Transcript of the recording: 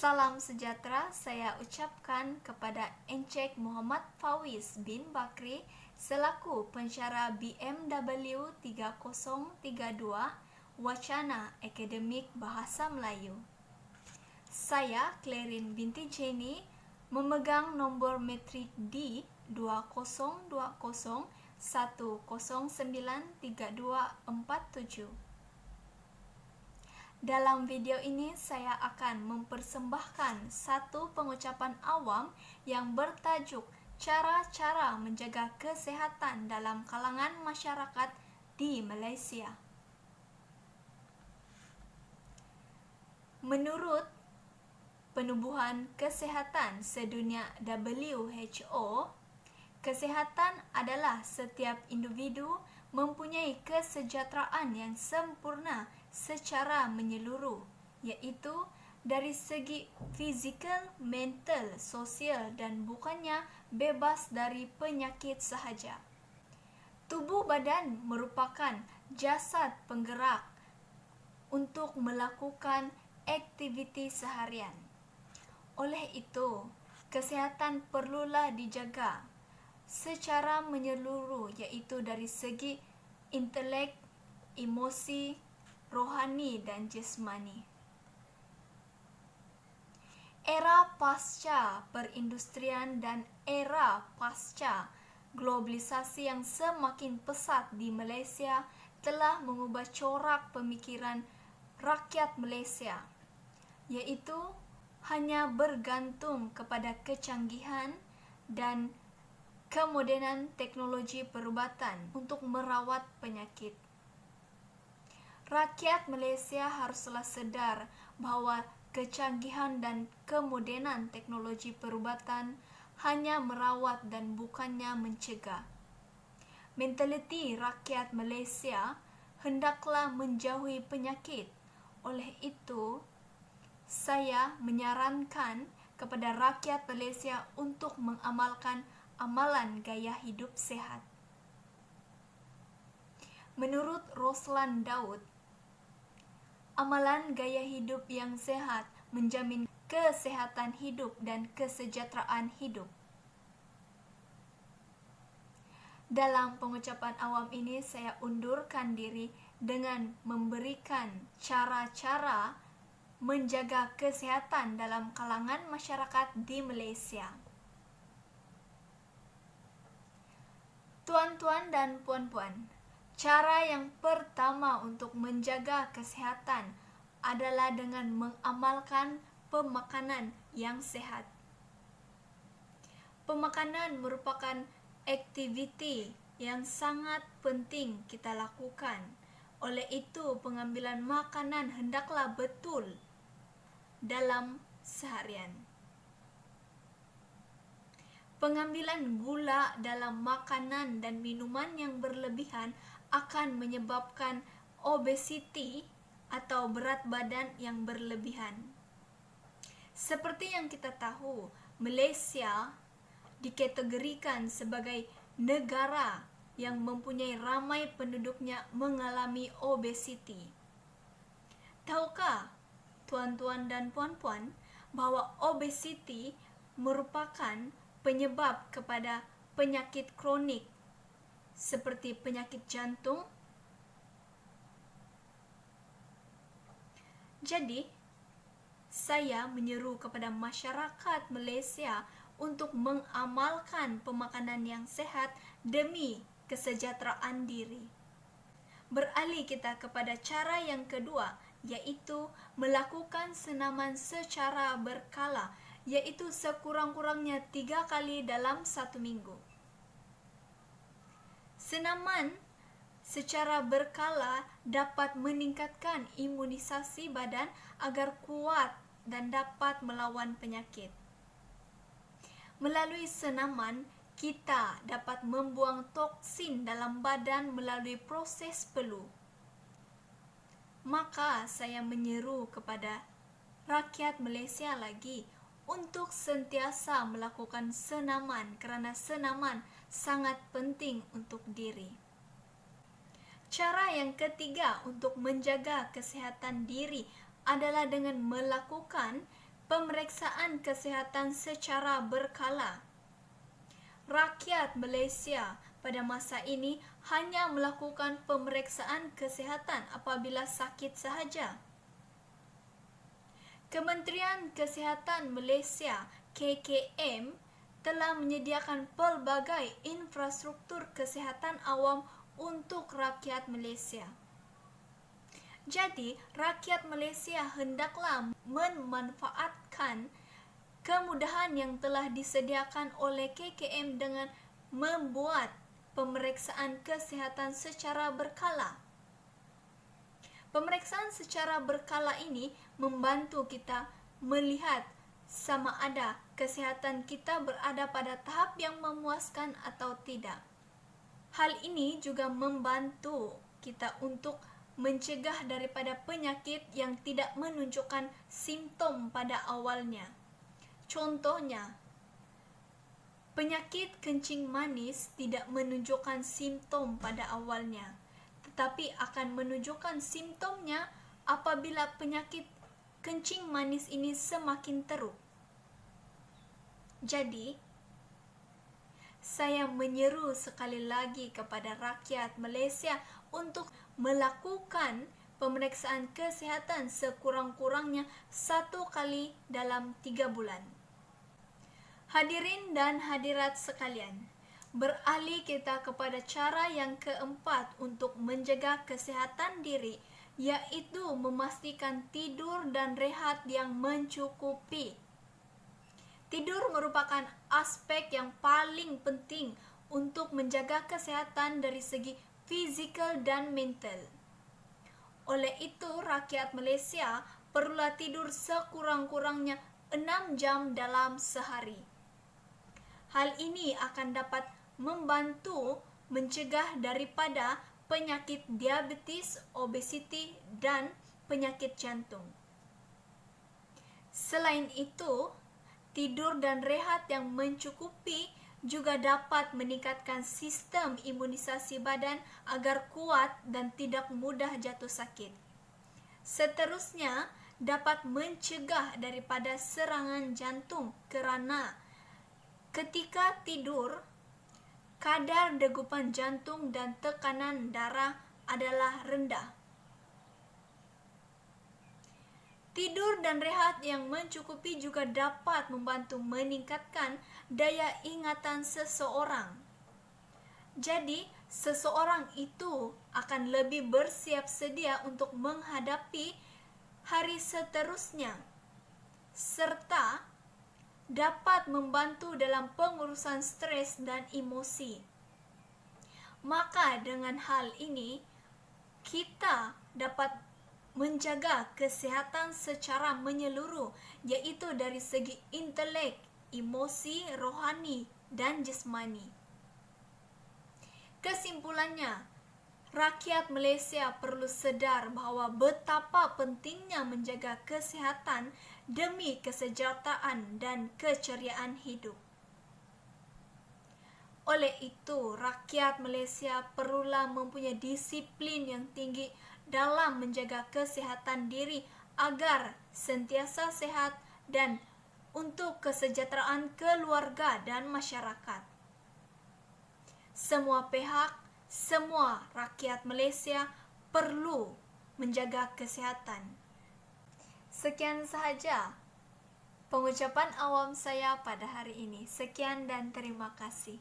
Salam sejahtera saya ucapkan kepada Encik Muhammad Fauiz bin Bakri selaku pensyarah BMW 3032 Wacana Akademik Bahasa Melayu. Saya Clarin binti Jenny memegang nombor matrik D 2020109347. Dalam video ini saya akan mempersembahkan satu pengucapan awam yang bertajuk cara-cara menjaga kesihatan dalam kalangan masyarakat di Malaysia. Menurut Penubuhan Kesihatan Sedunia WHO, kesihatan adalah setiap individu mempunyai kesejahteraan yang sempurna secara menyeluruh, iaitu dari segi fizikal, mental, sosial dan bukannya bebas dari penyakit sahaja. Tubuh badan merupakan jasad penggerak untuk melakukan aktiviti seharian. Oleh itu, kesihatan perlulah dijaga secara menyeluruh, iaitu dari segi intelek, emosi, rohani dan jasmani. Era pasca perindustrian dan era pasca globalisasi yang semakin pesat di Malaysia telah mengubah corak pemikiran rakyat Malaysia, iaitu hanya bergantung kepada kecanggihan dan kemodenan teknologi perubatan untuk merawat penyakit. Rakyat Malaysia haruslah sedar bahawa kecanggihan dan kemodenan teknologi perubatan hanya merawat dan bukannya mencegah. Mentaliti rakyat Malaysia hendaklah menjauhi penyakit. Oleh itu, saya menyarankan kepada rakyat Malaysia untuk mengamalkan amalan gaya hidup sehat. Menurut Roslan Daud, amalan gaya hidup yang sehat menjamin kesehatan hidup dan kesejahteraan hidup. Dalam pengucapan awam ini saya undurkan diri dengan memberikan cara-cara menjaga kesihatan dalam kalangan masyarakat di Malaysia. Tuan-tuan dan puan-puan, cara yang pertama untuk menjaga kesihatan adalah dengan mengamalkan pemakanan yang sehat. Pemakanan merupakan aktiviti yang sangat penting kita lakukan. Oleh itu, pengambilan makanan hendaklah betul dalam seharian. Pengambilan gula dalam makanan dan minuman yang berlebihan akan menyebabkan obesiti atau berat badan yang berlebihan. Seperti yang kita tahu, Malaysia dikategorikan sebagai negara yang mempunyai ramai penduduknya mengalami obesiti. Tahukah tuan-tuan dan puan-puan bahawa obesiti merupakan penyebab kepada penyakit kronik seperti penyakit jantung? Jadi, saya menyeru kepada masyarakat Malaysia untuk mengamalkan pemakanan yang sehat demi kesejahteraan diri. Beralih kita kepada cara yang kedua, iaitu melakukan senaman secara berkala, iaitu sekurang-kurangnya 3 kali dalam 1 minggu. Senaman secara berkala dapat meningkatkan imunisasi badan agar kuat dan dapat melawan penyakit. Melalui senaman, kita dapat membuang toksin dalam badan melalui proses peluh. Maka saya menyeru kepada rakyat Malaysia lagi untuk sentiasa melakukan senaman kerana senaman sangat penting untuk diri. Cara yang ketiga untuk menjaga kesihatan diri adalah dengan melakukan pemeriksaan kesihatan secara berkala. Rakyat Malaysia pada masa ini hanya melakukan pemeriksaan kesihatan apabila sakit sahaja. Kementerian Kesihatan Malaysia (KKM) telah menyediakan pelbagai infrastruktur kesihatan awam untuk rakyat Malaysia. Jadi, rakyat Malaysia hendaklah memanfaatkan kemudahan yang telah disediakan oleh KKM dengan membuat pemeriksaan kesihatan secara berkala. Pemeriksaan secara berkala ini membantu kita melihat sama ada kesihatan kita berada pada tahap yang memuaskan atau tidak. Hal ini juga membantu kita untuk mencegah daripada penyakit yang tidak menunjukkan simptom pada awalnya. Contohnya, penyakit kencing manis tidak menunjukkan simptom pada awalnya, tetapi akan menunjukkan simptomnya apabila penyakit kencing manis ini semakin teruk. Jadi, saya menyeru sekali lagi kepada rakyat Malaysia untuk melakukan pemeriksaan kesihatan sekurang-kurangnya 1 kali dalam 3 bulan. Hadirin dan hadirat sekalian, beralih kita kepada cara yang keempat untuk menjaga kesihatan diri, yaitu memastikan tidur dan rehat yang mencukupi. Tidur merupakan aspek yang paling penting untuk menjaga kesihatan dari segi fizikal dan mental. Oleh itu, rakyat Malaysia perlulah tidur sekurang-kurangnya 6 jam dalam sehari. Hal ini akan dapat membantu mencegah daripada penyakit diabetes, obesiti, dan penyakit jantung. Selain itu, tidur dan rehat yang mencukupi juga dapat meningkatkan sistem imunisasi badan agar kuat dan tidak mudah jatuh sakit. Seterusnya, dapat mencegah daripada serangan jantung kerana ketika tidur, kadar degupan jantung dan tekanan darah adalah rendah. Tidur dan rehat yang mencukupi juga dapat membantu meningkatkan daya ingatan seseorang. Jadi, seseorang itu akan lebih bersiap sedia untuk menghadapi hari seterusnya, serta dapat membantu dalam pengurusan stres dan emosi. Maka dengan hal ini, kita dapat menjaga kesihatan secara menyeluruh, yaitu dari segi intelek, emosi, rohani, dan jasmani. Kesimpulannya, rakyat Malaysia perlu sedar bahawa betapa pentingnya menjaga kesihatan demi kesejahteraan dan keceriaan hidup. Oleh itu, rakyat Malaysia perlulah mempunyai disiplin yang tinggi dalam menjaga kesihatan diri agar sentiasa sehat dan untuk kesejahteraan keluarga dan masyarakat. Semua pihak, semua rakyat Malaysia perlu menjaga kesihatan. Sekian sahaja pengucapan awam saya pada hari ini. Sekian dan terima kasih.